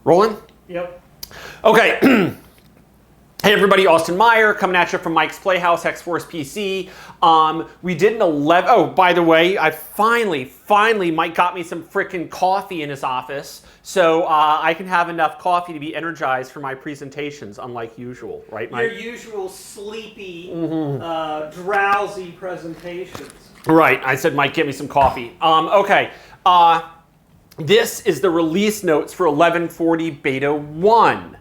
Rolling? Yep. Okay. Hey everybody, Austin Meyer coming at you from Mike's Playhouse, XForcepC. We did an 11, oh, by the way, I finally, Mike got me some frickin' coffee in his office, so I can have enough coffee to be energized for my presentations, unlike usual, right, Mike? Your usual sleepy, drowsy presentations. Right, I said, Mike, get me some coffee. Okay, this is the release notes for 1140 Beta 1.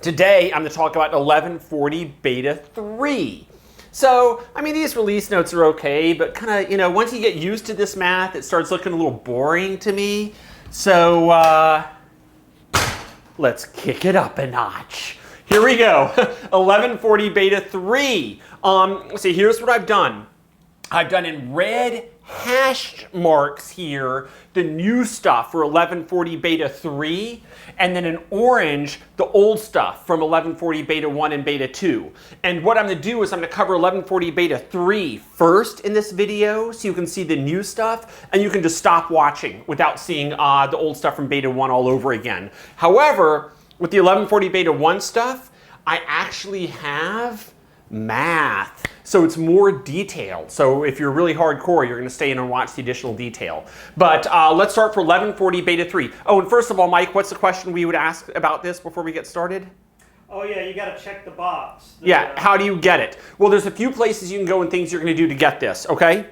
Today, I'm going to talk about 1140 Beta 3. So, I mean, these release notes are okay, but kind of, you know, once you get used to this math, it starts looking a little boring to me. So, let's kick it up a notch. Here we go, 1140 Beta 3. See, here's what I've done. I've done in red hash marks here the new stuff for 1140 Beta 3, and then in orange the old stuff from 1140 Beta 1 and Beta 2. And what I'm going to do is I'm going to cover 1140 Beta 3 first in this video so you can see the new stuff, and you can just stop watching without seeing the old stuff from Beta 1 all over again. However, with the 1140 Beta 1 stuff, I actually have math. So it's more detailed. So if you're really hardcore, you're going to stay in and watch the additional detail. But let's start for 1140 Beta 3. Oh, and first of all, Mike, what's the question we would ask about this before we get started? Oh yeah, you got to check the box. Yeah, how do you get it? Well, there's a few places you can go and things you're going to do to get this, okay?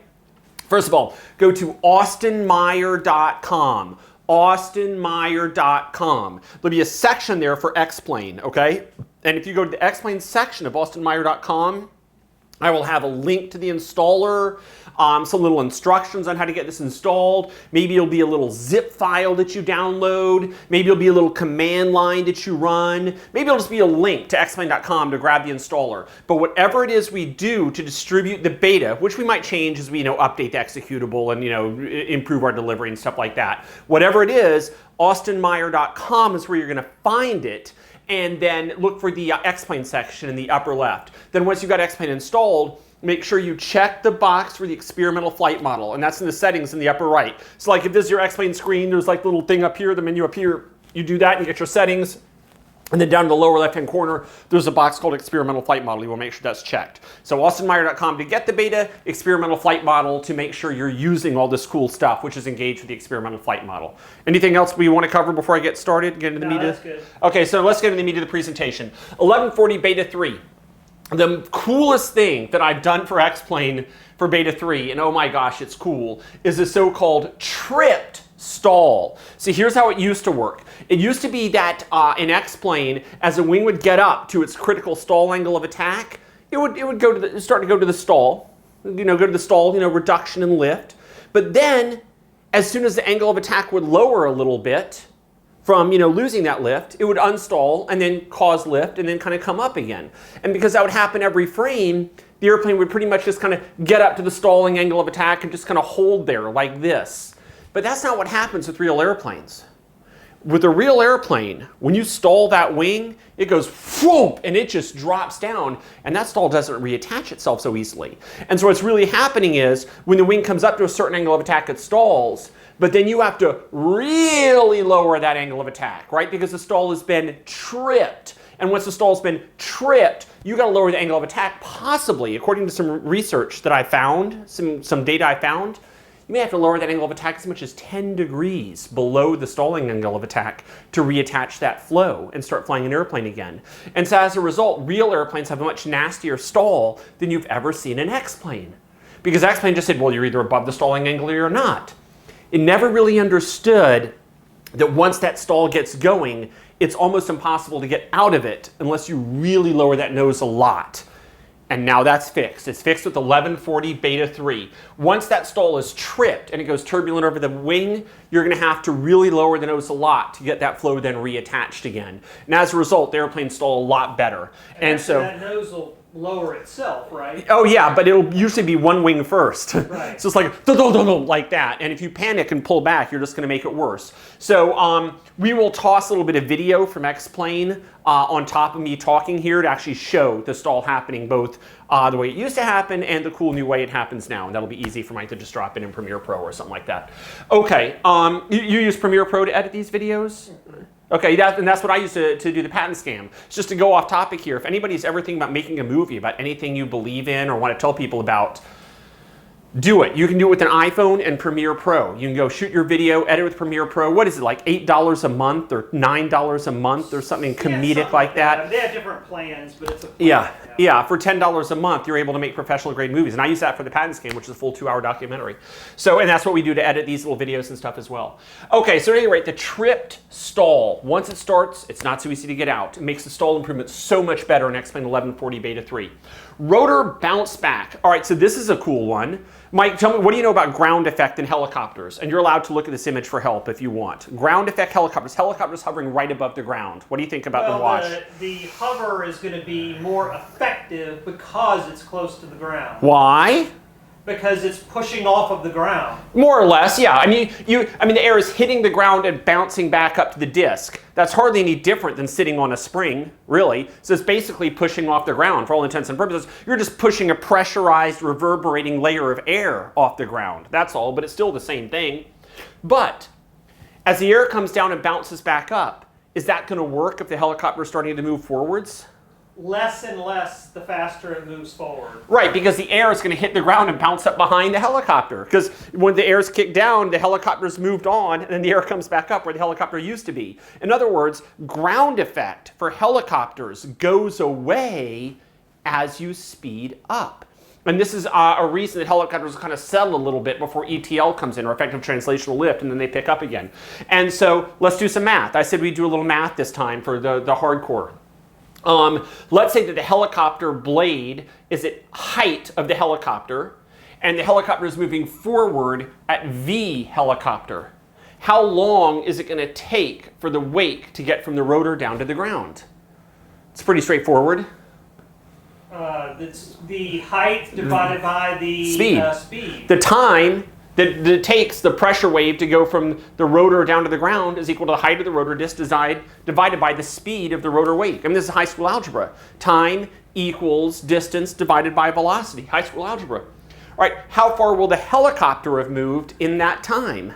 First of all, go to austinmeyer.com. austinmeyer.com. There'll be a section there for X-Plane, okay? And if you go to the X-Plane section of austinmeyer.com, I will have a link to the installer, some little instructions on how to get this installed. Maybe it'll be a little zip file that you download. Maybe it'll be a little command line that you run. Maybe it'll just be a link to xplane.com to grab the installer. But whatever it is we do to distribute the beta, which we might change as we update the executable and improve our delivery and stuff like that. Whatever it is, austinmeyer.com is where you're going to find it. And then look for the X-Plane section in the upper left. Then once you've got X-Plane installed, make sure you check the box for the experimental flight model, and that's in the settings in the upper right. So like if this is your X-Plane screen, there's like the little thing up here, the menu up here, you do that and you get your settings. And then down in the lower left-hand corner, there's a box called Experimental Flight Model. You want to make sure that's checked. So austinmeyer.com to get the beta, Experimental Flight Model to make sure you're using all this cool stuff, which is engaged with the Experimental Flight Model. Anything else we want to cover before I get started? Get into the meat that's good. Okay, so let's get into the meat of the presentation. 1140 Beta 3. The coolest thing that I've done for X-Plane for Beta 3, and oh my gosh, it's cool, is a so-called tripped stall. See, here's how it used to work. It used to be that in X-Plane, as a wing would get up to its critical stall angle of attack, it would go to start to go to the stall, go to the stall, reduction in lift. But then, as soon as the angle of attack would lower a little bit from losing that lift, it would unstall and then cause lift and then kind of come up again. And because that would happen every frame, the airplane would pretty much just kind of get up to the stalling angle of attack and just kind of hold there like this. But that's not what happens with real airplanes. With a real airplane, when you stall that wing, it goes whoop, and it just drops down, and that stall doesn't reattach itself so easily. And so what's really happening is when the wing comes up to a certain angle of attack, it stalls, but then you have to really lower that angle of attack, right? Because the stall has been tripped. And once the stall's been tripped, you got to lower the angle of attack, possibly, according to some research that I found, some data I found. You may have to lower that angle of attack as much as 10 degrees below the stalling angle of attack to reattach that flow and start flying an airplane again. And so as a result, real airplanes have a much nastier stall than you've ever seen in X-Plane. Because X-Plane just said, well, you're either above the stalling angle or you're not. It never really understood that once that stall gets going, it's almost impossible to get out of it unless you really lower that nose a lot. And now that's fixed. It's fixed with 1140 Beta 3. Once that stall is tripped and it goes turbulent over the wing, you're going to have to really lower the nose a lot to get that flow then reattached again. And as a result, the airplanes stall a lot better. And so that nose will lower itself, right? Oh yeah, but it'll usually be one wing first. Right. So it's like like that, and if you panic and pull back, you're just going to make it worse. So we will toss a little bit of video from X-Plane on top of me talking here to actually show the stall happening, both the way it used to happen and the cool new way it happens now, and that'll be easy for Mike to just drop it in Premiere Pro or something like that. Okay, you use Premiere Pro to edit these videos? Okay, and that's what I use to do the patent scam. Just to go off topic here, if anybody's ever thinking about making a movie about anything you believe in or want to tell people about, do it. You can do it with an iPhone and Premiere Pro. You can go shoot your video, edit with Premiere Pro. What is it, like $8 a month or $9 a month or something comedic something like that? They have different plans, but it's a plan. Yeah, for $10 a month, you're able to make professional grade movies. And I use that for the patent scam, which is a full 2-hour documentary. So, and that's what we do to edit these little videos and stuff as well. Okay, so at any rate, the tripped stall, once it starts, it's not so easy to get out. It makes the stall improvement so much better in X-Plane 1140 Beta 3. Rotor bounce back. All right, so this is a cool one. Mike, tell me, what do you know about ground effect in helicopters? And you're allowed to look at this image for help if you want. Ground effect helicopters. Helicopters hovering right above the ground. What do you think about the wash? The hover is going to be more effective because it's close to the ground. Why? Because it's pushing off of the ground. More or less, yeah. I mean, the air is hitting the ground and bouncing back up to the disc. That's hardly any different than sitting on a spring, really. So it's basically pushing off the ground for all intents and purposes. You're just pushing a pressurized, reverberating layer of air off the ground. That's all, but it's still the same thing. But as the air comes down and bounces back up, is that going to work if the helicopter is starting to move forwards? Less and less the faster it moves forward. Right, because the air is going to hit the ground and bounce up behind the helicopter. Because when the air is kicked down, the helicopter's moved on, and then the air comes back up where the helicopter used to be. In other words, ground effect for helicopters goes away as you speed up. And this is a reason that helicopters kind of settle a little bit before ETL comes in, or effective translational lift, and then they pick up again. And so let's do some math. I said we'd do a little math this time for the hardcore. Let's say that the helicopter blade is at height of the helicopter, and the helicopter is moving forward at V helicopter. How long is it going to take for the wake to get from the rotor down to the ground? It's pretty straightforward. It's the height divided by the speed. The time that it takes the pressure wave to go from the rotor down to the ground is equal to the height of the rotor disc divided by the speed of the rotor wake. I mean, this is high school algebra. Time equals distance divided by velocity. High school algebra. All right, how far will the helicopter have moved in that time?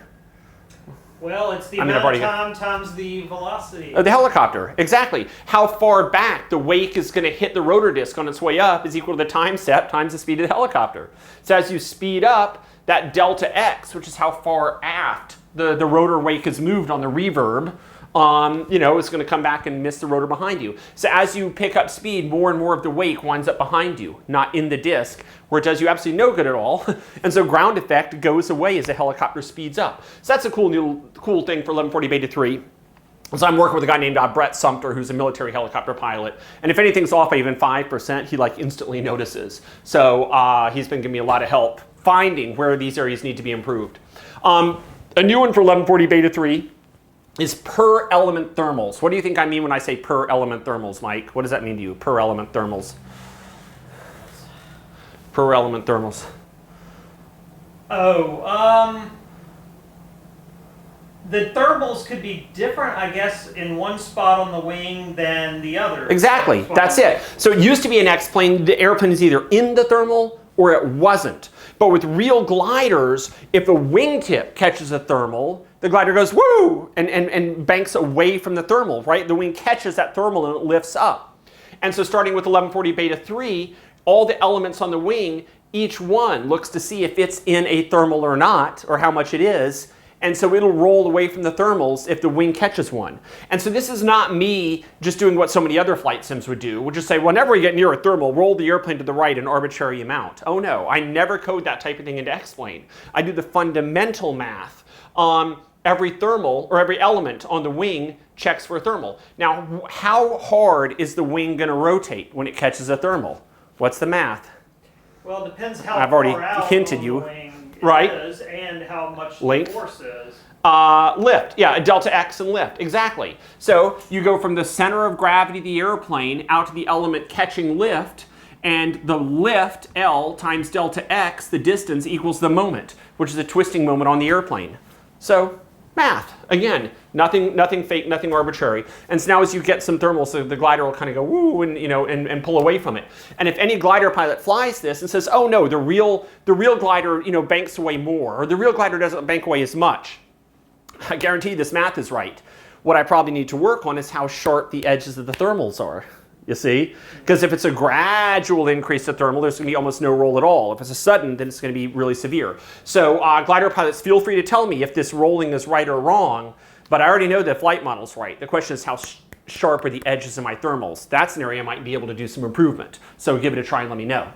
Well, it's the amount of time times the velocity. The helicopter, exactly. How far back the wake is going to hit the rotor disc on its way up is equal to the time step times the speed of the helicopter. So as you speed up, that delta x, which is how far aft the rotor wake has moved on the reverb, is going to come back and miss the rotor behind you. So as you pick up speed, more and more of the wake winds up behind you, not in the disc, where it does you absolutely no good at all. And so ground effect goes away as the helicopter speeds up. So that's a cool thing for 1140 Beta 3. So I'm working with a guy named Brett Sumter, who's a military helicopter pilot. And if anything's off by even 5%, he instantly notices. So he's been giving me a lot of help finding where these areas need to be improved. A new one for 1140 Beta 3 is per element thermals. What do you think I mean when I say per element thermals, Mike? What does that mean to you, per element thermals? Per element thermals. The thermals could be different, I guess, in one spot on the wing than the other. Exactly, that's it. So it used to be an X-plane, the airplane is either in the thermal or it wasn't. But with real gliders, if a wingtip catches a thermal, the glider goes, woo, and banks away from the thermal, right? The wing catches that thermal and it lifts up. And so starting with 1140 Beta 3, all the elements on the wing, each one looks to see if it's in a thermal or not, or how much it is. And so it'll roll away from the thermals if the wing catches one. And so this is not me just doing what so many other flight sims would do. We'll just say, whenever you get near a thermal, roll the airplane to the right an arbitrary amount. Oh no, I never code that type of thing into X-plane. I do the fundamental math. Every thermal, or every element on the wing checks for a thermal. Now, how hard is the wing gonna rotate when it catches a thermal? What's the math? Well, it depends how I've already far out hinted on you. the wing Right. is and how much Length. the force is. Lift, yeah, delta X and lift, exactly. So you go from the center of gravity of the airplane out to the element catching lift, and the lift, L, times delta x, the distance, equals the moment, which is a twisting moment on the airplane. So math, again, nothing fake, nothing arbitrary. And so now as you get some thermals, so the glider will kind of go woo and, and pull away from it. And if any glider pilot flies this and says, oh no, the real glider, banks away more, or the real glider doesn't bank away as much, I guarantee this math is right. What I probably need to work on is how sharp the edges of the thermals are. You see? Because if it's a gradual increase to thermal, there's going to be almost no roll at all. If it's a sudden, then it's going to be really severe. So glider pilots, feel free to tell me if this rolling is right or wrong, but I already know the flight model's right. The question is how sharp are the edges of my thermals? That's an area I might be able to do some improvement. So give it a try and let me know.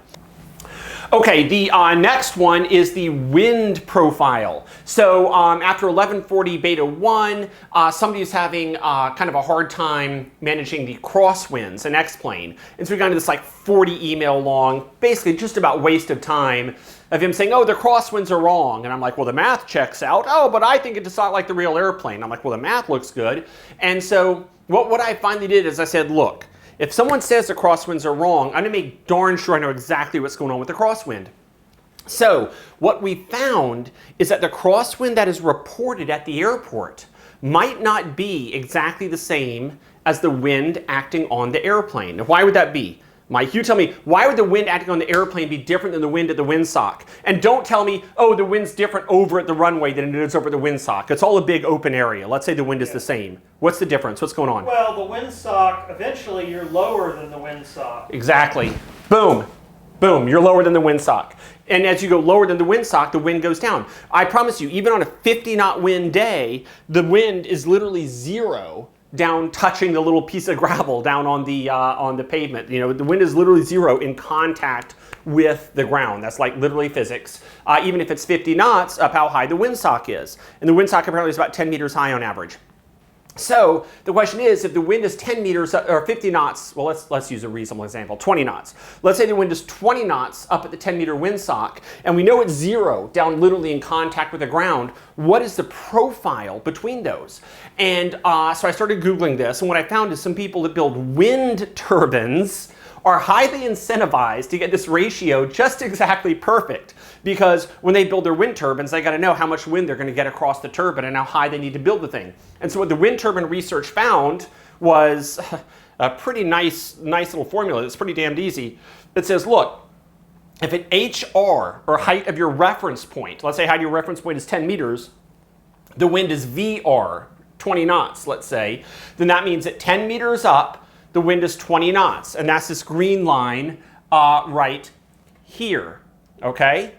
Okay, the next one is the wind profile. So after 1140 beta 1, somebody was having kind of a hard time managing the crosswinds, an X-plane. And so we got into this like 40 email long, basically just about waste of time of him saying, oh, the crosswinds are wrong. And I'm like, well, the math checks out. Oh, but I think it does not like the real airplane. I'm like, well, the math looks good. And so what I finally did is I said, look, if someone says the crosswinds are wrong, I'm going to make darn sure I know exactly what's going on with the crosswind. So what we found is that the crosswind that is reported at the airport might not be exactly the same as the wind acting on the airplane. Now, why would that be? Mike, you tell me, why would the wind acting on the airplane be different than the wind at the windsock? And don't tell me, oh, the wind's different over at the runway than it is over at the windsock. It's all a big open area. Let's say the wind is the same. What's the difference? What's going on? Well, the windsock, eventually you're lower than the windsock. Exactly. Boom. Boom. You're lower than the windsock. And as you go lower than the windsock, the wind goes down. I promise you, even on a 50-knot wind day, the wind is literally zero down touching the little piece of gravel down on the pavement. The wind is literally zero in contact with the ground. That's like literally physics. Even if it's 50 knots up how high the windsock is. And the windsock apparently is about 10 meters high on average. So the question is, if the wind is 10 meters or 50 knots, well, let's use a reasonable example, 20 knots. Let's say the wind is 20 knots up at the 10-meter windsock, and we know it's zero down literally in contact with the ground. What is the profile between those? And so I started Googling this, and what I found is some people that build wind turbines are highly incentivized to get this ratio just exactly perfect, because when they build their wind turbines, they got to know how much wind they're going to get across the turbine and how high they need to build the thing. And so what the wind turbine research found was a pretty nice little formula that's pretty damned easy. It says, look, if an HR, or height of your reference point, let's say height of your reference point is 10 meters, the wind is VR, 20 knots, let's say, then that means at 10 meters up, the wind is 20 knots, and that's this green line right here, okay?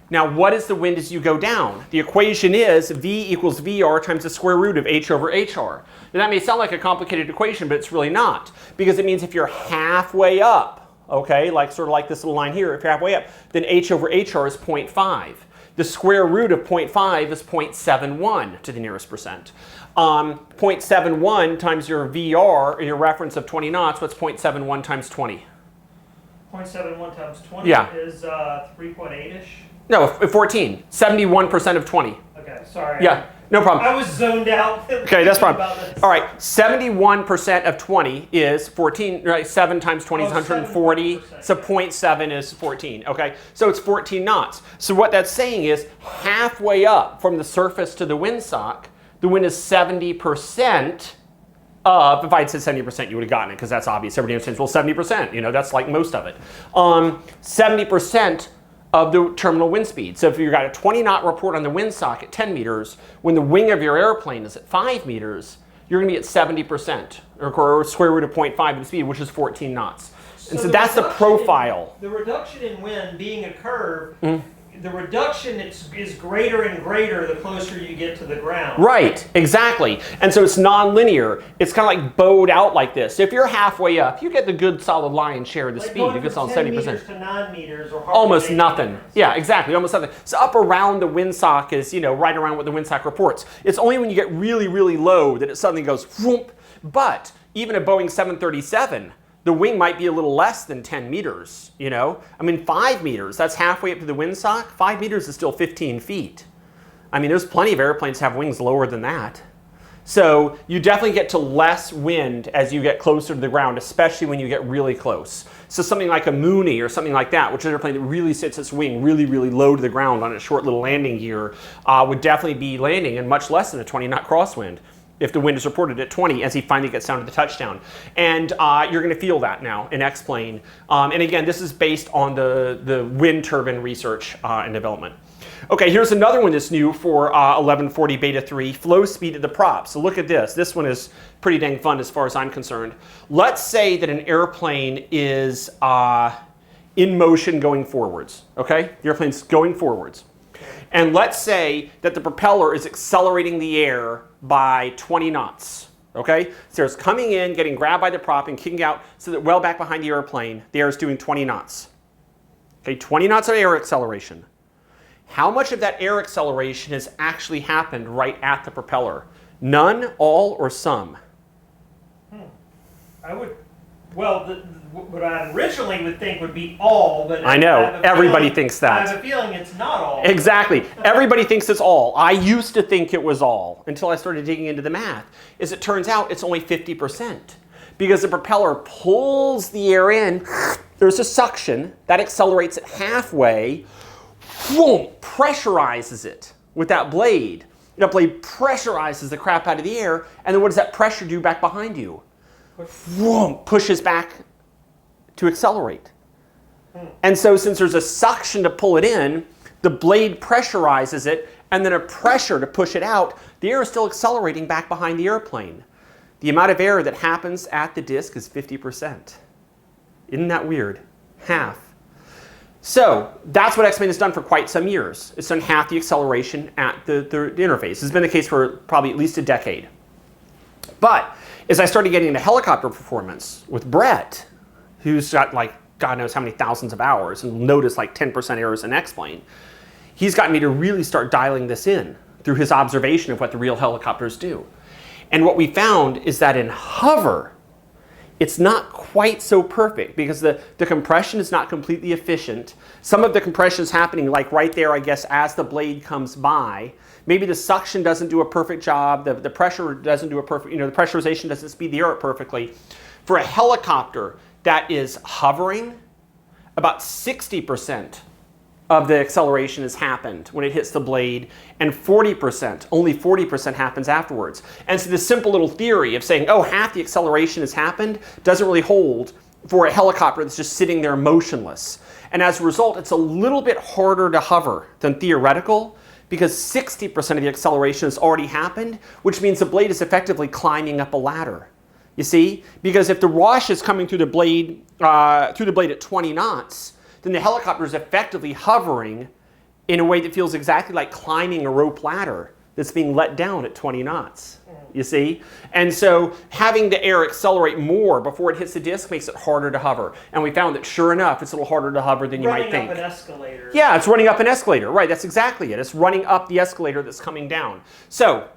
Now, what is the wind as you go down? The equation is V equals VR times the square root of H over HR. Now, that may sound like a complicated equation, but it's really not, because it means if you're halfway up, okay, sort of like this little line here, if you're halfway up, then H over HR is 0.5. The square root of 0.5 is 0.71 to the nearest percent. 0.71 times your VR, or your reference of 20 knots, what's 0.71 times 20? 0.71 times 20 is 3.8-ish? No, 14. 71% of 20. Okay, sorry. Yeah, no problem. I was zoned out. Okay, that's fine. All right, 71% of 20 is 14, right? 7 times 20 is 140. So 0.7 is 14, okay? So it's 14 knots. So what that's saying is halfway up from the surface to the windsock, the wind is 70% of, if I had said 70%, you would have gotten it, because that's obvious. Everybody understands, well, 70%, that's like most of it. 70% of the terminal wind speed. So if you've got a 20-knot report on the windsock at 10 meters, when the wing of your airplane is at 5 meters, you're going to be at 70%, or square root of 0.5 of the speed, which is 14 knots. And so that's the profile. The reduction in wind being a curve, the reduction is greater and greater the closer you get to the ground. Right, exactly. And so it's non-linear. It's kind of like bowed out like this. So if you're halfway up, you get the good solid lion's share of the speed. It gets on 70%. Meters to 9 meters, or almost nothing. Yeah, exactly, almost nothing. So up around the windsock is, right around what the windsock reports. It's only when you get really, really low that it suddenly goes whoop. But even a Boeing 737, the wing might be a little less than 10 meters, I mean, 5 meters, that's halfway up to the windsock. 5 meters is still 15 feet. I mean, there's plenty of airplanes that have wings lower than that. So you definitely get to less wind as you get closer to the ground, especially when you get really close. So something like a Mooney or something like that, which is an airplane that really sits its wing really, really low to the ground on a short little landing gear, would definitely be landing in much less than a 20-knot crosswind if the wind is reported at 20 as he finally gets down to the touchdown. And you're going to feel that now in X-plane. And again, this is based on the wind turbine research and development. Okay, here's another one that's new for 1140 Beta 3, flow speed of the prop. So look at this. This one is pretty dang fun as far as I'm concerned. Let's say that an airplane is in motion going forwards, okay? The airplane's going forwards. And let's say that the propeller is accelerating the air by 20 knots, okay? So it's coming in, getting grabbed by the prop and kicking out so that well back behind the airplane, the air is doing 20 knots. Okay, 20 knots of air acceleration. How much of that air acceleration has actually happened right at the propeller? None, all, or some? I would, well, what I originally would think would be all, but I know, everybody thinks that. I have a feeling it's not all. Exactly. Everybody thinks it's all. I used to think it was all until I started digging into the math. As it turns out, it's only 50%. Because the propeller pulls the air in, there's a suction, that accelerates it halfway, boom, pressurizes it with that blade. That blade pressurizes the crap out of the air, and then what does that pressure do back behind you? Boom, pushes back to accelerate. And so since there's a suction to pull it in, the blade pressurizes it, and then a pressure to push it out, the air is still accelerating back behind the airplane. The amount of air that happens at the disc is 50%. Isn't that weird? Half. So that's what X-plane has done for quite some years. It's done half the acceleration at the interface. This has been the case for probably at least a decade. But as I started getting into helicopter performance with Brett, who's got like God knows how many thousands of hours and noticed like 10% errors in X-plane, he's gotten me to really start dialing this in through his observation of what the real helicopters do. And what we found is that in hover, it's not quite so perfect because the compression is not completely efficient. Some of the compression is happening like right there, I guess, as the blade comes by. Maybe the suction doesn't do a perfect job. The pressure doesn't do a perfect, the pressurization doesn't speed the air up perfectly. For a helicopter that is hovering, about 60% of the acceleration has happened when it hits the blade, and 40%, only 40% happens afterwards. And so this simple little theory of saying, oh, half the acceleration has happened doesn't really hold for a helicopter that's just sitting there motionless. And as a result, it's a little bit harder to hover than theoretical because 60% of the acceleration has already happened, which means the blade is effectively climbing up a ladder. You see? Because if the wash is coming through the blade at 20 knots, then the helicopter is effectively hovering in a way that feels exactly like climbing a rope ladder that's being let down at 20 knots. You see? And so having the air accelerate more before it hits the disc makes it harder to hover. And we found that sure enough, it's a little harder to hover than you might think. Running up an escalator. Yeah, it's running up an escalator. Right, that's exactly it. It's running up the escalator that's coming down. So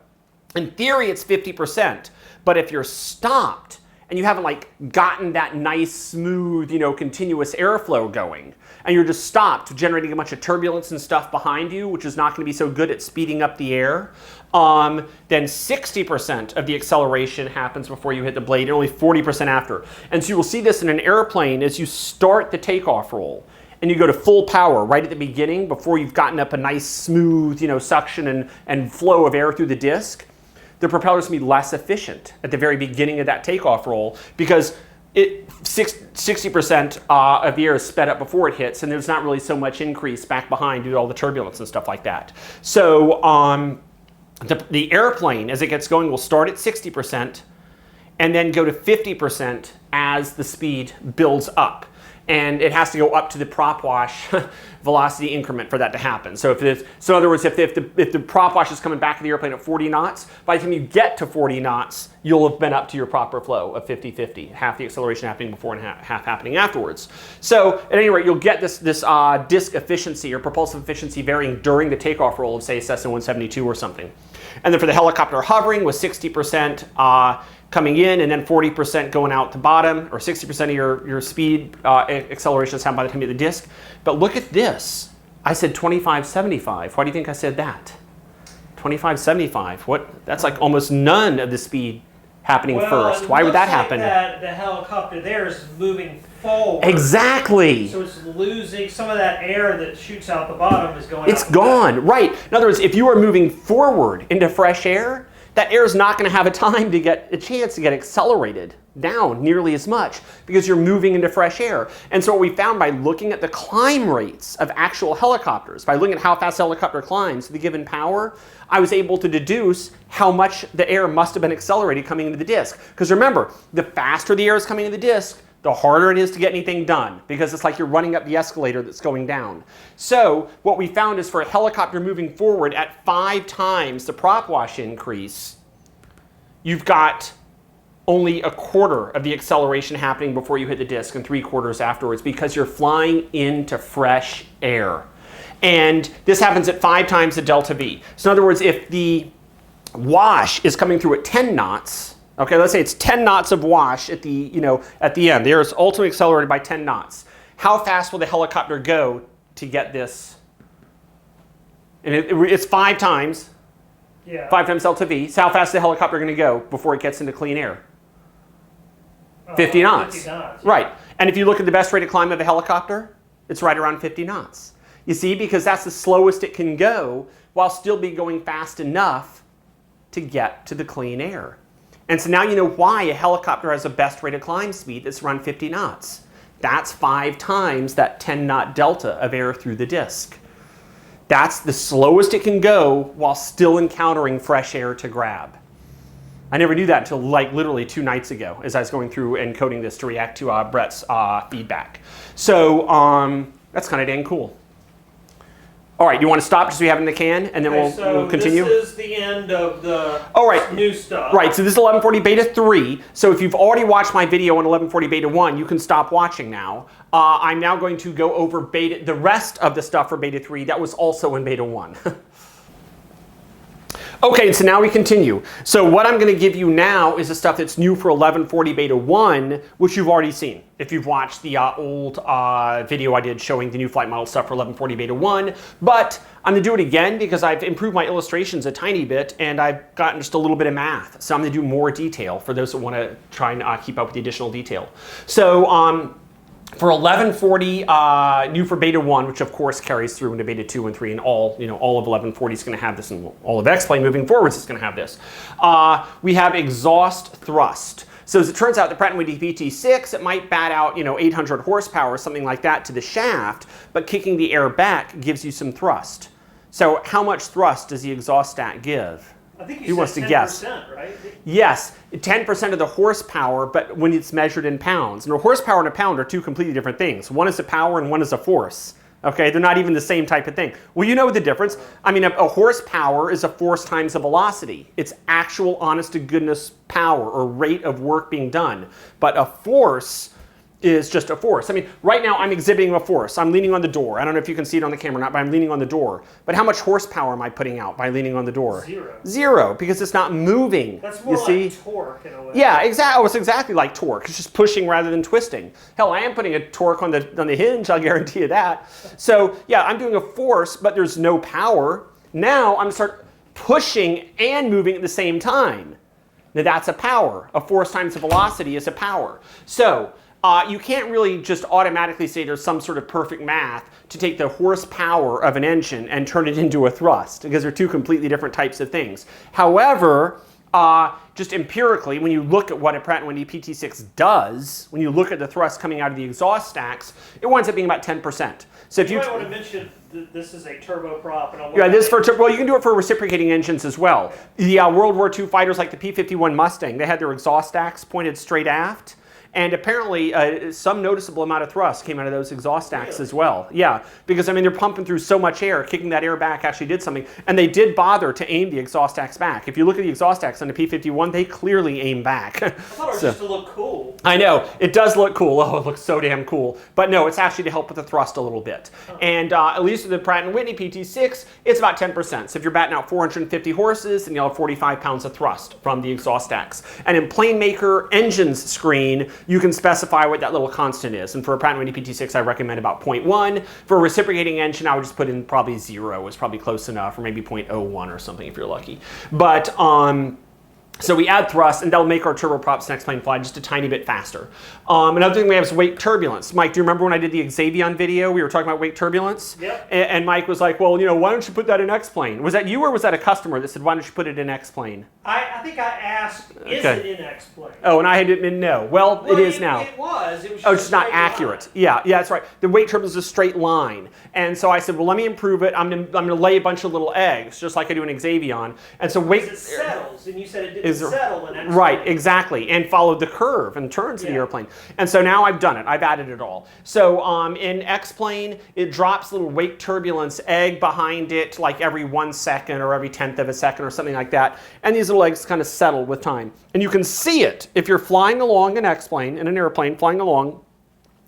in theory, it's 50%. But if you're stopped and you haven't like gotten that nice, smooth, continuous airflow going, and you're just stopped generating a bunch of turbulence and stuff behind you, which is not going to be so good at speeding up the air, then 60% of the acceleration happens before you hit the blade and only 40% after. And so you will see this in an airplane as you start the takeoff roll and you go to full power right at the beginning before you've gotten up a nice, smooth, suction and flow of air through the disc. The propeller is going to be less efficient at the very beginning of that takeoff roll because 60% of the air is sped up before it hits, and there's not really so much increase back behind due to all the turbulence and stuff like that. So the airplane, as it gets going, will start at 60% and then go to 50% as the speed builds up. And it has to go up to the Propwash velocity increment for that to happen. So in other words, if the Propwash is coming back to the airplane at 40 knots, by the time you get to 40 knots, you'll have been up to your proper flow of 50-50, half the acceleration happening before and half happening afterwards. So at any rate, you'll get this disc efficiency or propulsive efficiency varying during the takeoff roll of, say, Cessna 172 or something. And then for the helicopter hovering with 60% coming in and then 40% going out the bottom, or 60% of your speed acceleration is happened by the time you hit the disc. But look at this. I said 25-75. Why do you think I said that? 25-75. What? That's like almost none of the speed happening Well, first. it Why would that looks like happen? That the helicopter there is moving forward. Exactly. So it's losing some of that air that shoots out the bottom is going. It's gone, right. In other words, if you are moving forward into fresh air, that air is not going to have a time to get a chance to get accelerated down nearly as much because you're moving into fresh air. And so what we found by looking at the climb rates of actual helicopters, by looking at how fast the helicopter climbs to the given power, I was able to deduce how much the air must have been accelerated coming into the disk. Because remember, the faster the air is coming into the disk, the harder it is to get anything done because it's like you're running up the escalator that's going down. So what we found is for a helicopter moving forward at 5 times the Propwash increase, you've got only a quarter of the acceleration happening before you hit the disk and 3/4 afterwards because you're flying into fresh air. And this happens at 5 times the delta V. So in other words, if the wash is coming through at 10 knots, okay, let's say it's 10 knots of wash at the, at the end. The air is ultimately accelerated by 10 knots. How fast will the helicopter go to get this? And it's 5 times. Yeah. 5 times delta V. So how fast is the helicopter going to go before it gets into clean air? 50 knots. 50 knots. Right. And if you look at the best rate of climb of a helicopter, it's right around 50 knots. You see, because that's the slowest it can go while still be going fast enough to get to the clean air. And so now you know why a helicopter has a best rate of climb speed that's around 50 knots. That's 5 times that 10 knot delta of air through the disk. That's the slowest it can go while still encountering fresh air to grab. I never knew that until like literally 2 nights ago as I was going through and coding this to react to Brett's feedback. So that's kind of dang cool. All right, you want to stop just so we have it in the can, and then we'll continue? This is the end of the new stuff. Right, so this is 1140 Beta 3. So if you've already watched my video on 1140 Beta 1, you can stop watching now. I'm now going to go over the rest of the stuff for Beta 3 that was also in Beta 1. Okay, so now we continue. So what I'm going to give you now is the stuff that's new for 1140 Beta 1, which you've already seen. If you've watched the old video I did showing the new flight model stuff for 1140 Beta 1. But I'm going to do it again because I've improved my illustrations a tiny bit and I've gotten just a little bit of math. So I'm going to do more detail for those that want to try and keep up with the additional detail. So for 1140, new for Beta 1, which of course carries through into Beta 2 and 3, and all of 1140 is going to have this, and all of X-Plane moving forwards is going to have this. We have exhaust thrust. So as it turns out, the Pratt & Whitney PT6, it might bat out 800 horsepower or something like that to the shaft, but kicking the air back gives you some thrust. So how much thrust does the exhaust stack give? I think Who wants to guess? Right? Yes, 10% of the horsepower, but when it's measured in pounds. And a horsepower and a pound are 2 completely different things. One is a power and one is a force. Okay, they're not even the same type of thing. Well, you know the difference. I mean, a horsepower is a force times a velocity. It's actual honest to goodness power or rate of work being done. But a force is just a force. I mean, right now I'm exhibiting a force. I'm leaning on the door. I don't know if you can see it on the camera or not, but I'm leaning on the door. But how much horsepower am I putting out by leaning on the door? 0. 0, because it's not moving. That's more like torque in a way. Yeah, exactly. It's exactly like torque. It's just pushing rather than twisting. Hell, I am putting a torque on the hinge, I'll guarantee you that. So yeah, I'm doing a force, but there's no power. Now I'm going to start pushing and moving at the same time. Now that's a power. A force times the velocity is a power. So you can't really just automatically say there's some sort of perfect math to take the horsepower of an engine and turn it into a thrust, because they're 2 completely different types of things. However, just empirically, when you look at what a Pratt & Whitney PT6 does, when you look at the thrust coming out of the exhaust stacks, it winds up being about 10%. So if you might want to mention this is a turboprop. And yeah, this for well, you can do it for reciprocating engines as well. The World War II fighters like the P-51 Mustang, they had their exhaust stacks pointed straight aft. And apparently, some noticeable amount of thrust came out of those exhaust stacks as well. Yeah, because I mean, they're pumping through so much air, kicking that air back actually did something. And they did bother to aim the exhaust stacks back. If you look at the exhaust stacks on the P-51, they clearly aim back. I thought it was just to look cool. I know, it does look cool. Oh, it looks so damn cool. But no, it's actually to help with the thrust a little bit. And at least with the Pratt & Whitney PT6, it's about 10%. So if you're batting out 450 horses, then you'll have 45 pounds of thrust from the exhaust stacks. And in Planemaker Engines screen, you can specify what that little constant is. And for a Pratt & Whitney PT6, I recommend about 0.1. For a reciprocating engine, I would just put in probably 0 is probably close enough, or maybe 0.01 or something if you're lucky. But So we add thrust, and that'll make our turboprops next plane fly just a tiny bit faster. Another thing we have is wake turbulence. Mike, do you remember when I did the Xavion video? We were talking about wake turbulence? Yep. And Mike was like, well, why don't you put that in X-plane? Was that you or was that a customer that said, why don't you put it in X-plane? I think I asked, is it in X-plane? Oh, and I didn't know. Well, it is now. It was. It was just it's not accurate. Line. Yeah, that's right. The wake turbulence is a straight line. And so I said, well, let me improve it. I'm gonna lay a bunch of little eggs, just like I do in Xavion. And so wake... It settles, and you said it didn't settle in X-plane. Right, exactly, and followed the curve and turns of the airplane. And so now I've done it. I've added it all. So in X-plane, it drops a little wake turbulence egg behind it, like every 1 second or every 1/10 of a second or something like that. And these little eggs kind of settle with time. And you can see it if you're flying along an X-plane, in an airplane, flying along,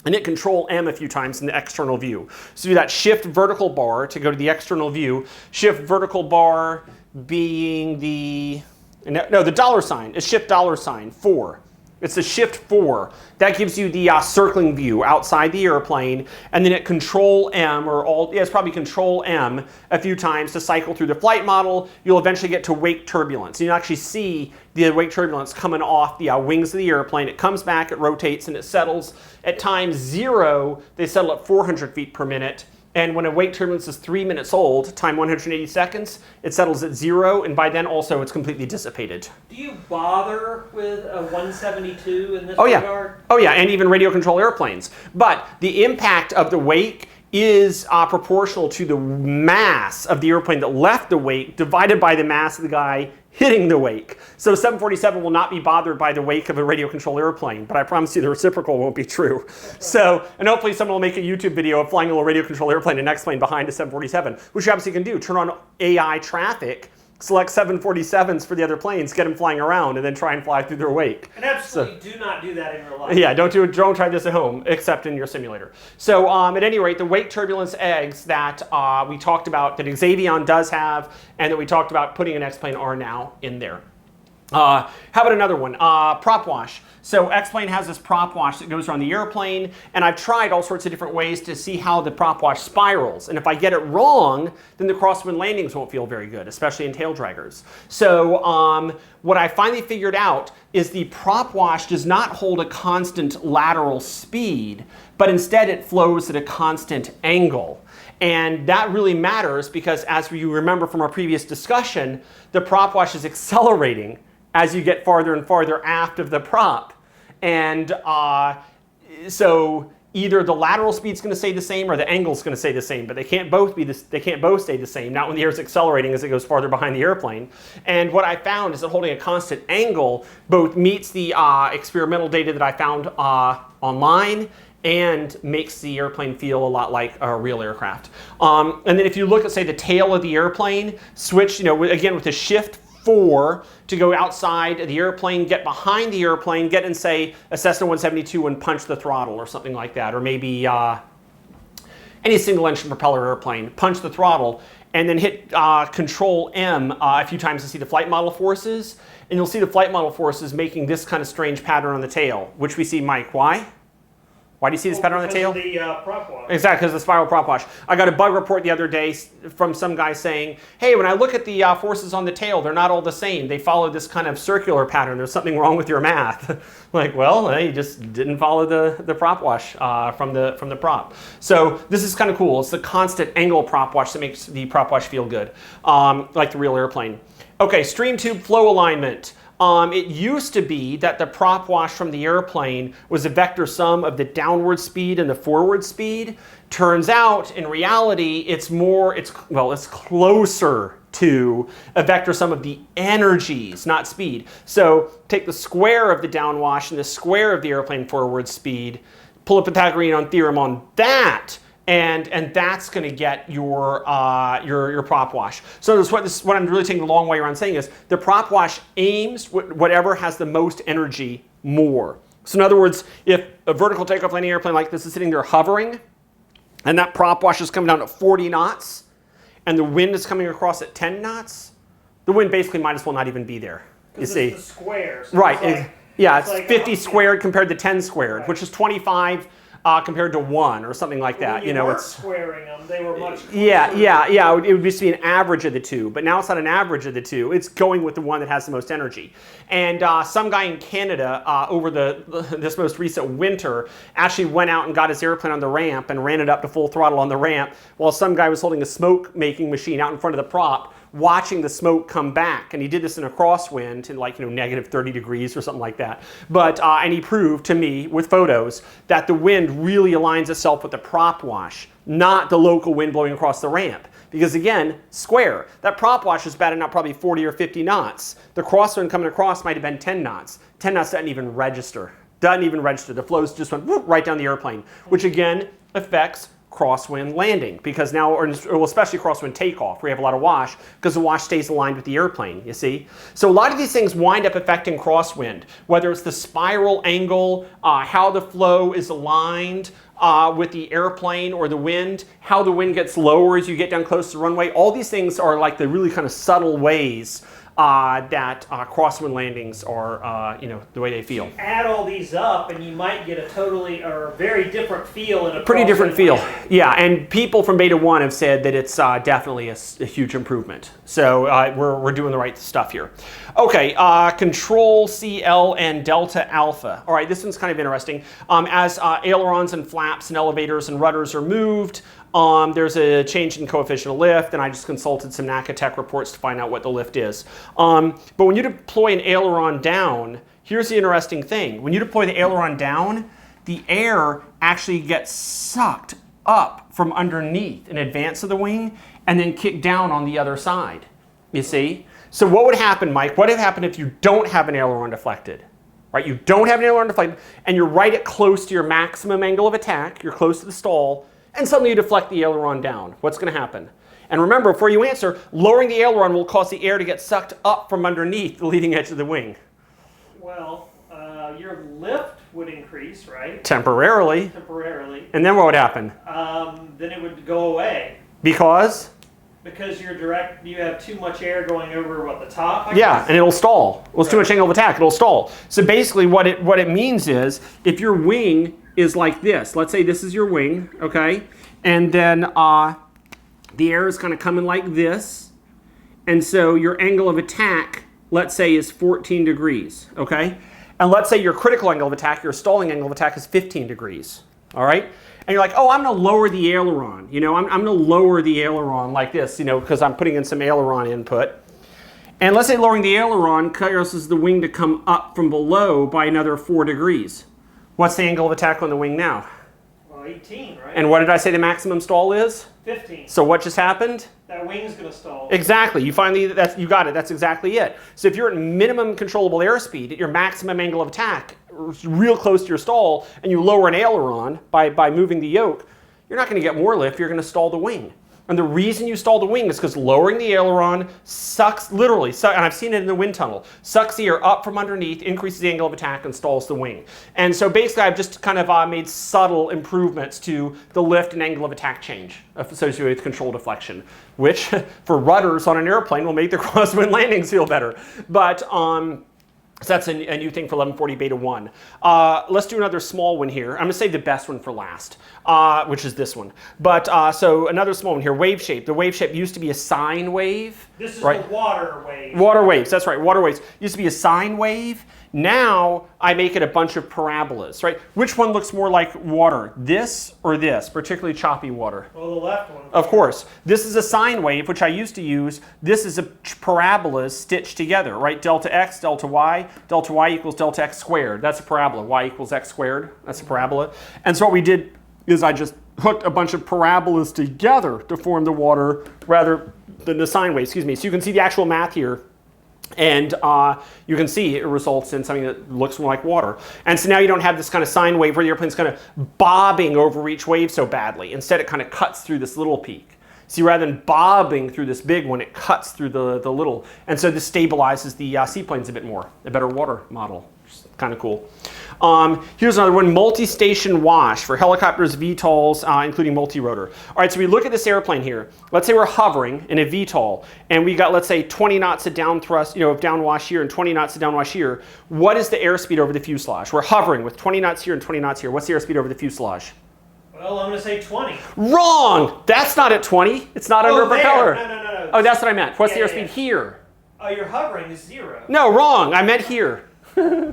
and hit Control M a few times in the external view. So do that shift vertical bar to go to the external view. Shift vertical bar being the... No, the $sign. It's shift $4. It's the shift 4. That gives you the circling view outside the airplane, and then at Control M, it's probably Control M a few times to cycle through the flight model. You'll eventually get to wake turbulence. You actually see the wake turbulence coming off the wings of the airplane. It comes back, it rotates, and it settles. At time 0, they settle at 400 feet per minute. And when a wake turbulence is 3 minutes old, time 180 seconds, it settles at 0, and by then also it's completely dissipated. Do you bother with a 172 in this regard? Oh yeah, and even radio control airplanes. But the impact of the wake is proportional to the mass of the airplane that left the wake divided by the mass of the guy hitting the wake. So 747 will not be bothered by the wake of a radio control airplane, but I promise you the reciprocal won't be true. So, and hopefully someone will make a YouTube video of flying a little radio control airplane and X-plane behind a 747, which you obviously can do. Turn on AI traffic, select 747s for the other planes, get them flying around, and then try and fly through their wake. And absolutely do not do that in real life. Yeah, don't try this at home, except in your simulator. So at any rate, the wake turbulence eggs that we talked about, that Xavion does have, and that we talked about putting in X-plane are now in there. How about another one? Propwash. So X-plane has this prop wash that goes around the airplane, and I've tried all sorts of different ways to see how the prop wash spirals. And if I get it wrong, then the crosswind landings won't feel very good, especially in tail draggers. So what I finally figured out is the prop wash does not hold a constant lateral speed, but instead it flows at a constant angle. And that really matters because, as you remember from our previous discussion, the prop wash is accelerating as you get farther and farther aft of the prop. And so either the lateral speed's going to stay the same or the angle's going to stay the same, but they can't both stay the same, not when the air's accelerating as it goes farther behind the airplane. And what I found is that holding a constant angle both meets the experimental data that I found online and makes the airplane feel a lot like a real aircraft. And then if you look at, say, the tail of the airplane, switch, again with the shift 4 to go outside the airplane, get behind the airplane, get in, say, a Cessna 172 and punch the throttle or something like that, or maybe any single-engine propeller airplane, punch the throttle, and then hit Control M a few times to see the flight model forces, and you'll see the flight model forces making this kind of strange pattern on the tail, which we see, Mike, why? Why do you see this pattern on the tail? Because of the prop wash. Exactly, because of the spiral prop wash. I got a bug report the other day from some guy saying, hey, when I look at the forces on the tail, they're not all the same. They follow this kind of circular pattern. There's something wrong with your math. Like, well, you just didn't follow the prop wash from the prop. So this is kind of cool. It's the constant angle prop wash that makes the prop wash feel good, like the real airplane. Okay, stream tube flow alignment. It used to be that the prop wash from the airplane was a vector sum of the downward speed and the forward speed. Turns out, in reality, it's closer to a vector sum of the energies, not speed. So take the square of the downwash and the square of the airplane forward speed, pull a Pythagorean theorem on that, and that's going to get your prop wash. So what I'm really taking the long way around saying is the prop wash aims whatever has the most energy more. So in other words, if a vertical takeoff landing airplane like this is sitting there hovering, and that prop wash is coming down at 40 knots, and the wind is coming across at 10 knots, the wind basically might as well not even be there. You see? It's the square. So right. It's it's 50 squared compared to 10 squared, right, which is 25 compared to 1 or something like that. When you weren't squaring them, they were much closer. Yeah. It would just be an average of the two, but now it's not an average of the two. It's going with the one that has the most energy. And some guy in Canada over this most recent winter actually went out and got his airplane on the ramp and ran it up to full throttle on the ramp, while some guy was holding a smoke making machine out in front of the prop, watching the smoke come back. And he did this in a crosswind in like, negative 30 degrees or something like that. But and he proved to me with photos that the wind really aligns itself with the prop wash, not the local wind blowing across the ramp. Because again, square. That prop wash is batting out probably 40 or 50 knots. The crosswind coming across might have been 10 knots. 10 knots doesn't even register. The flows just went whoop, right down the airplane, which again affects crosswind landing, because now, or especially crosswind takeoff, where you have a lot of wash, because the wash stays aligned with the airplane, you see? So a lot of these things wind up affecting crosswind, whether it's the spiral angle, how the flow is aligned with the airplane or the wind, how the wind gets lower as you get down close to the runway. All these things are like the really kind of subtle ways that crosswind landings are, the way they feel. You add all these up, and you might get a totally or very different feel in a pretty different feel. landing. Yeah, and people from Beta 1 have said that it's definitely a huge improvement. So we're doing the right stuff here. Okay, Control CL and Delta Alpha. All right, this one's kind of interesting. As ailerons and flaps and elevators and rudders are moved, there's a change in coefficient of lift, and I just consulted some NACA Tech reports to find out what the lift is. But when you deploy an aileron down, here's the interesting thing. When you deploy the aileron down, the air actually gets sucked up from underneath in advance of the wing and then kicked down on the other side, you see? So what would happen, Mike? What would happen if you don't have an aileron deflected? Right? You don't have an aileron deflected, and you're right at close to your maximum angle of attack, you're close to the stall, and suddenly you deflect the aileron down. What's going to happen? And remember, before you answer, lowering the aileron will cause the air to get sucked up from underneath the leading edge of the wing. Well, your lift would increase, right? Temporarily. Temporarily. And then what would happen? Then it would go away. Because? Because you have too much air going over the top. I Yeah, guess? and it'll stall. Well, it's too much angle of attack, it'll stall. So basically what it means is, if your wing is like this, let's say this is your wing, okay? And then the air is kind of coming like this. And so your angle of attack, let's say, is 14 degrees, okay? And let's say your critical angle of attack, your stalling angle of attack is 15 degrees, all right? And you're like, oh, I'm gonna lower the aileron. I'm gonna lower the aileron like this, because I'm putting in some aileron input. And let's say lowering the aileron causes the wing to come up from below by another 4 degrees. What's the angle of attack on the wing now? Well, 18, right? And what did I say the maximum stall is? 15. So what just happened? That wing's going to stall. Exactly. You got it. That's exactly it. So if you're at minimum controllable airspeed at your maximum angle of attack, real close to your stall, and you lower an aileron by moving the yoke, you're not going to get more lift. You're going to stall the wing. And the reason you stall the wing is because lowering the aileron sucks, literally, and I've seen it in the wind tunnel, sucks the air up from underneath, increases the angle of attack, and stalls the wing. And so basically I've just kind of made subtle improvements to the lift and angle of attack change associated with control deflection, which for rudders on an airplane will make the crosswind landings feel better. But so that's a new thing for 1140 Beta 1. Let's do another small one here. I'm going to save the best one for last, which is this one. But so another small one here, wave shape. The wave shape used to be a sine wave. This is right? the water wave. Water waves, that's right, water waves. Used to be a sine wave. Now I make it a bunch of parabolas, right? Which one looks more like water, this or this, particularly choppy water? Well, the left one. Of course. This is a sine wave, which I used to use. This is a parabola stitched together, right? Delta x, delta y equals delta x squared. That's a parabola. Y equals x squared. That's a parabola. And so what we did is I just hooked a bunch of parabolas together to form the water rather than the sine wave, excuse me. So you can see the actual math here. And you can see it results in something that looks more like water. And so now you don't have this kind of sine wave where the airplane's kind of bobbing over each wave so badly. Instead, it kind of cuts through this little peak. See, rather than bobbing through this big one, it cuts through the little. And so this stabilizes the seaplanes a bit more, a better water model, which is kind of cool. Here's another one, multi-station wash for helicopters, VTOLs, including multi-rotor. All right, so we look at this airplane here. Let's say we're hovering in a VTOL, and we got, let's say, 20 knots of down thrust, of downwash here and 20 knots of downwash here. What is the airspeed over the fuselage? We're hovering with 20 knots here and 20 knots here. What's the airspeed over the fuselage? Well, I'm going to say 20. Wrong! That's not at 20. It's not under a propeller. No. Oh, that's what I meant. What's the Yeah, airspeed here? Oh, you're hovering is 0. No, wrong. I meant here. 20.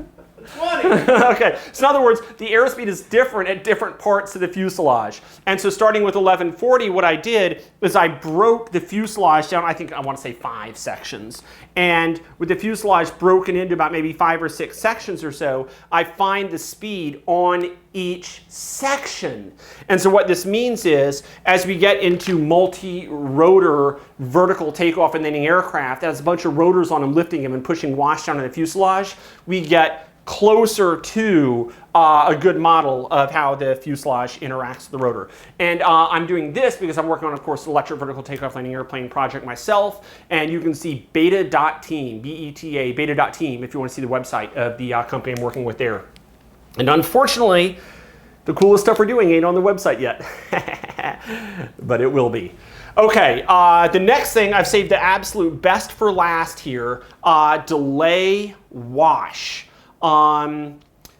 Okay, so in other words, the airspeed is different at different parts of the fuselage. And so starting with 1140, what I did is I broke the fuselage down, I want to say 5 sections. And with the fuselage broken into about maybe 5 or 6 sections or so, I find the speed on each section. And so what this means is, as we get into multi-rotor vertical takeoff and landing aircraft that has a bunch of rotors on them lifting them and pushing wash down on the fuselage, we get closer to a good model of how the fuselage interacts with the rotor. And I'm doing this because I'm working on, of course, the electric vertical takeoff landing airplane project myself. And you can see beta.team, B-E-T-A, beta.team, if you want to see the website of the company I'm working with there. And unfortunately, the coolest stuff we're doing ain't on the website yet. But it will be. Okay, the next thing, I've saved the absolute best for last here, delay wash.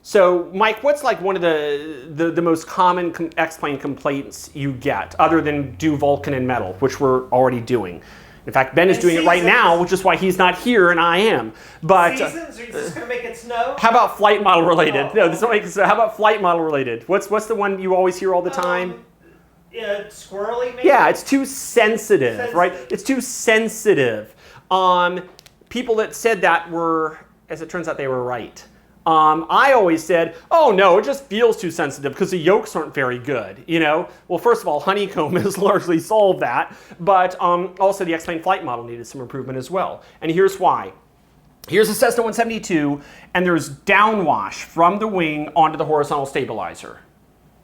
So Mike, what's like one of the most common X-plane complaints you get, other than do Vulcan and metal, which we're already doing? In fact, Ben is doing it right now, which is why he's not here and I am. But seasons? Are you just going to make it snow? How about flight model related? Oh. No, this won't make sense. How about flight model related? What's the one you always hear all the time? Yeah, squirrely maybe? Yeah, it's too sensitive, right? It's too sensitive. People that said that were, as it turns out, they were right. I always said, oh no, it just feels too sensitive because the yolks aren't very good, you know? Well, first of all, honeycomb has largely solved that, but also the X-plane flight model needed some improvement as well. And here's why. Here's a Cessna 172, and there's downwash from the wing onto the horizontal stabilizer.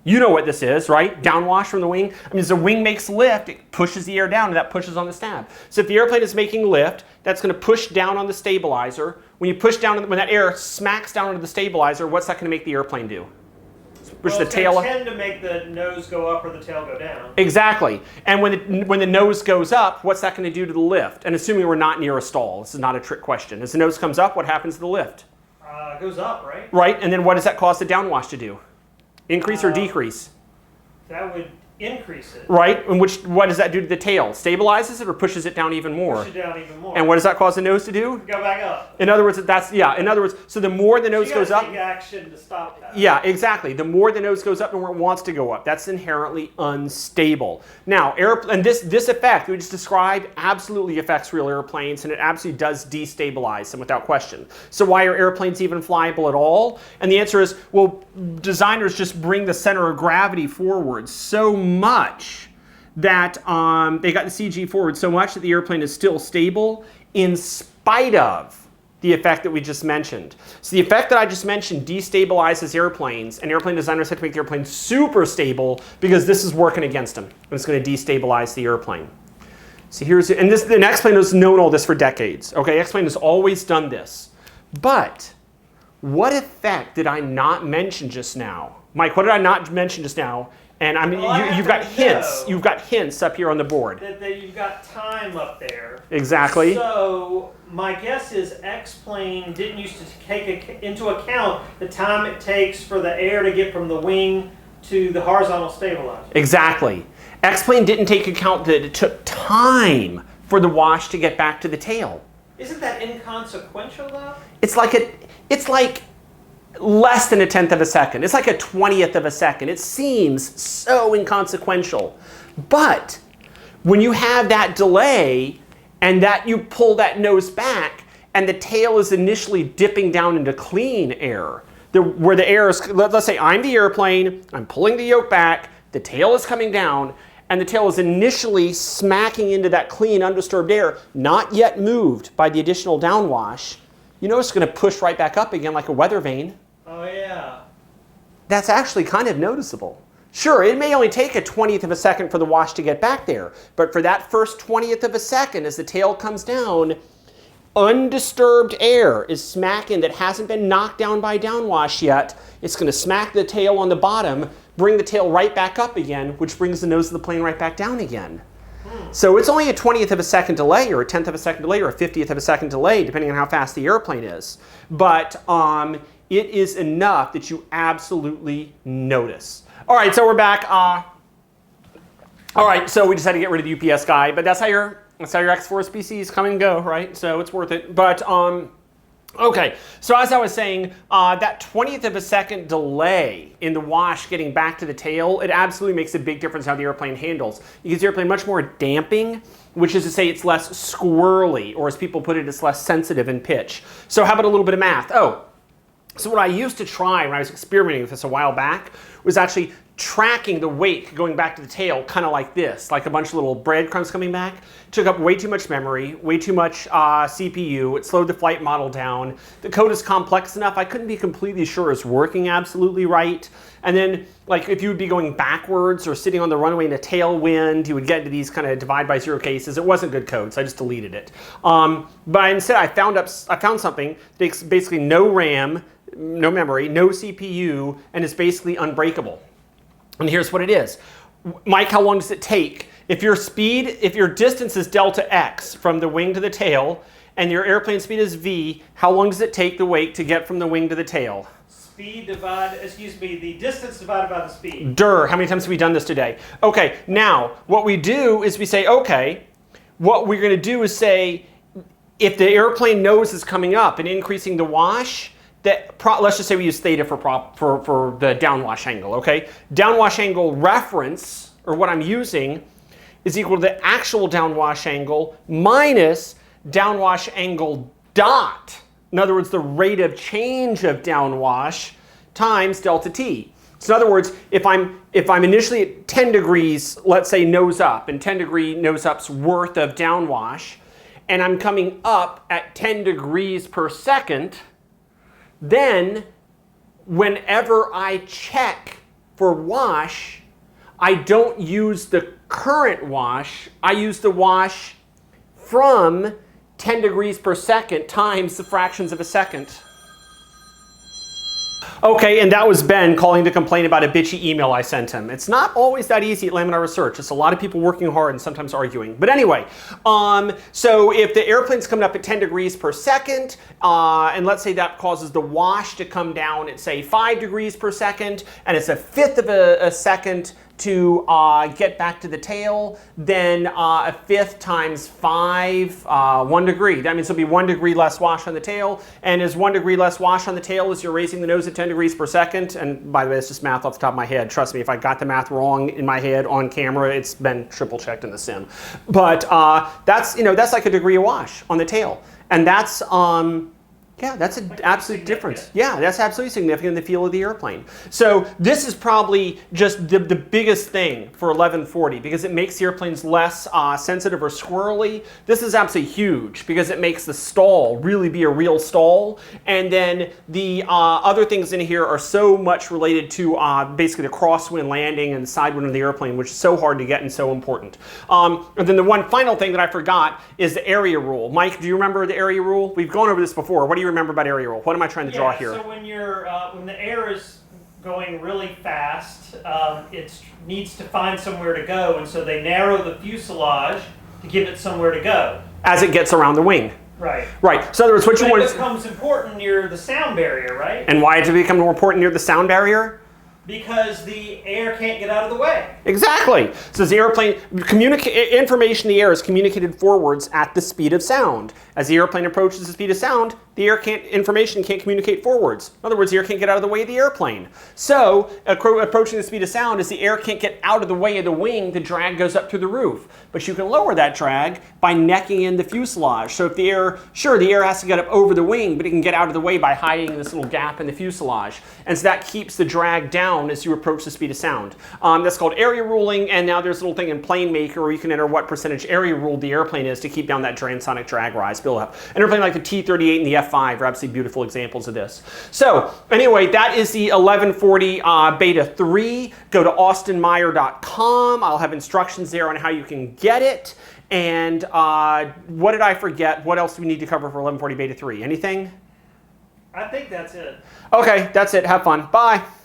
You know what this is, right? Downwash from the wing. I mean, as the wing makes lift, it pushes the air down, and that pushes on the stab. So if the airplane is making lift, that's going to push down on the stabilizer. When you push down, when that air smacks down onto the stabilizer, what's that going to make the airplane do? Push the tail up. It's going to tend to make the nose go up or the tail go down. Exactly. And when the nose goes up, what's that going to do to the lift? And assuming we're not near a stall, this is not a trick question. As the nose comes up, what happens to the lift? It goes up, right? Right. And then what does that cause the downwash to do? Increase or decrease? That would increase it. Right. And what does that do to the tail? Stabilizes it or pushes it down even more? Push it down even more. And what does that cause the nose to do? Go back up. In other words, so the more the nose goes up. Take action to stop that. Yeah, exactly. The more the nose goes up, the more it wants to go up. That's inherently unstable. Now, and this effect we just described absolutely affects real airplanes, and it absolutely does destabilize them without question. So why are airplanes even flyable at all? And the answer is, well, designers just bring the center of gravity forward so much that they got the CG forward so much that the airplane is still stable in spite of the effect that we just mentioned. So the effect that I just mentioned destabilizes airplanes, and airplane designers have to make the airplane super stable because this is working against them, and it's going to destabilize the airplane. So the X-plane has known all this for decades. Okay, X-plane has always done this. But what effect did I not mention just now? Mike, what did I not mention just now? And I mean, you've got hints. You've got hints up here on the board. That you've got time up there. Exactly. So my guess is X-plane didn't used to take into account the time it takes for the air to get from the wing to the horizontal stabilizer. Exactly. X-plane didn't take account that it took time for the wash to get back to the tail. Isn't that inconsequential though? It's like less than 1/10 of a second. It's like a 20th of a second. It seems so inconsequential. But when you have that delay and that you pull that nose back and the tail is initially dipping down into clean air, where the air is, let's say I'm the airplane, I'm pulling the yoke back, the tail is coming down, and the tail is initially smacking into that clean, undisturbed air, not yet moved by the additional downwash, you know it's going to push right back up again like a weather vane. Oh, yeah. That's actually kind of noticeable. Sure, it may only take a 20th of a second for the wash to get back there, but for that first 20th of a second as the tail comes down, undisturbed air is smacking that hasn't been knocked down by downwash yet. It's going to smack the tail on the bottom, bring the tail right back up again, which brings the nose of the plane right back down again. So it's only a 20th of a second delay, or a 10th of a second delay, or a 50th of a second delay, depending on how fast the airplane is. But it is enough that you absolutely notice. All right, so we're back. All right, so we just had to get rid of the UPS guy, but that's how your XForcepCs come and go, right? So it's worth it. But okay, so as I was saying, that 20th of a second delay in the wash getting back to the tail, it absolutely makes a big difference how the airplane handles. You gives the airplane much more damping, which is to say it's less squirrely, or as people put it, it's less sensitive in pitch. So how about a little bit of math? Oh, so what I used to try when I was experimenting with this a while back was actually tracking the wake going back to the tail kind of like this, like a bunch of little breadcrumbs coming back. It took up way too much memory, way too much CPU. It slowed the flight model down. The code is complex enough I couldn't be completely sure it's working absolutely right. And then, like, if you would be going backwards or sitting on the runway in a tailwind, you would get into these kind of divide by zero cases. It wasn't good code, so I just deleted it. But instead, I found something that takes basically no RAM, no memory, no CPU, and is basically unbreakable. And here's what it is. Mike, how long does it take? If your distance is delta x from the wing to the tail, and your airplane speed is v, how long does it take the wake to get from the wing to the tail? The distance divided by the speed. How many times have we done this today? Okay, now, what we do is we say, okay, what we're going to do is say, if the airplane nose is coming up and increasing the wash, let's just say we use theta for the downwash angle, okay? Downwash angle reference, or what I'm using, is equal to the actual downwash angle minus downwash angle dot. In other words, the rate of change of downwash times delta t. So in other words, if I'm initially at 10 degrees, let's say nose up, and 10 degree nose up's worth of downwash, and I'm coming up at 10 degrees per second, then whenever I check for wash, I don't use the current wash, I use the wash from 10 degrees per second times the fractions of a second. Okay, and that was Ben calling to complain about a bitchy email I sent him. It's not always that easy at Laminar Research. It's a lot of people working hard and sometimes arguing. But anyway, so if the airplane's coming up at 10 degrees per second, and let's say that causes the wash to come down at, say, 5 degrees per second, and it's a fifth of a second to get back to the tail, then a fifth times 5, 1 degree. That means there'll be 1 degree less wash on the tail. And as 1 degree less wash on the tail as you're raising the nose at 10 degrees per second, and by the way, it's just math off the top of my head. Trust me, if I got the math wrong in my head on camera, it's been triple checked in the sim. But that's like a degree of wash on the tail. And that's, yeah, that's an absolute difference. Yeah, that's absolutely significant in the feel of the airplane. So this is probably just the biggest thing for 1140 because it makes the airplanes less sensitive or squirrely. This is absolutely huge because it makes the stall really be a real stall. And then the other things in here are so much related to basically the crosswind landing and the side wind of the airplane, which is so hard to get and so important. And then the one final thing that I forgot is the area rule. Mike, do you remember the area rule? We've gone over this before. What do you remember about area rule? What am I trying to draw here? So when the air is going really fast, it needs to find somewhere to go, and so they narrow the fuselage to give it somewhere to go. As it gets around the wing. Right. Right. So in other words, what you want it becomes important near the sound barrier, right? And why does it become more important near the sound barrier? Because the air can't get out of the way. Exactly. So as the airplane, information in the air is communicated forwards at the speed of sound. As the airplane approaches the speed of sound, the information can't communicate forwards. In other words, the air can't get out of the way of the airplane. So approaching the speed of sound, as the air can't get out of the way of the wing, the drag goes up through the roof. But you can lower that drag by necking in the fuselage. So if the air has to get up over the wing, but it can get out of the way by hiding this little gap in the fuselage. And so that keeps the drag down as you approach the speed of sound. That's called area ruling, and now there's a little thing in Plane Maker where you can enter what percentage area ruled the airplane is to keep down that transonic drag rise buildup. An airplane like the T-38 and the F-5 are absolutely beautiful examples of this. So anyway, that is the 1140 Beta 3. Go to austinmeyer.com. I'll have instructions there on how you can get it. And what did I forget? What else do we need to cover for 1140 Beta 3? Anything? I think that's it. Okay, that's it. Have fun. Bye.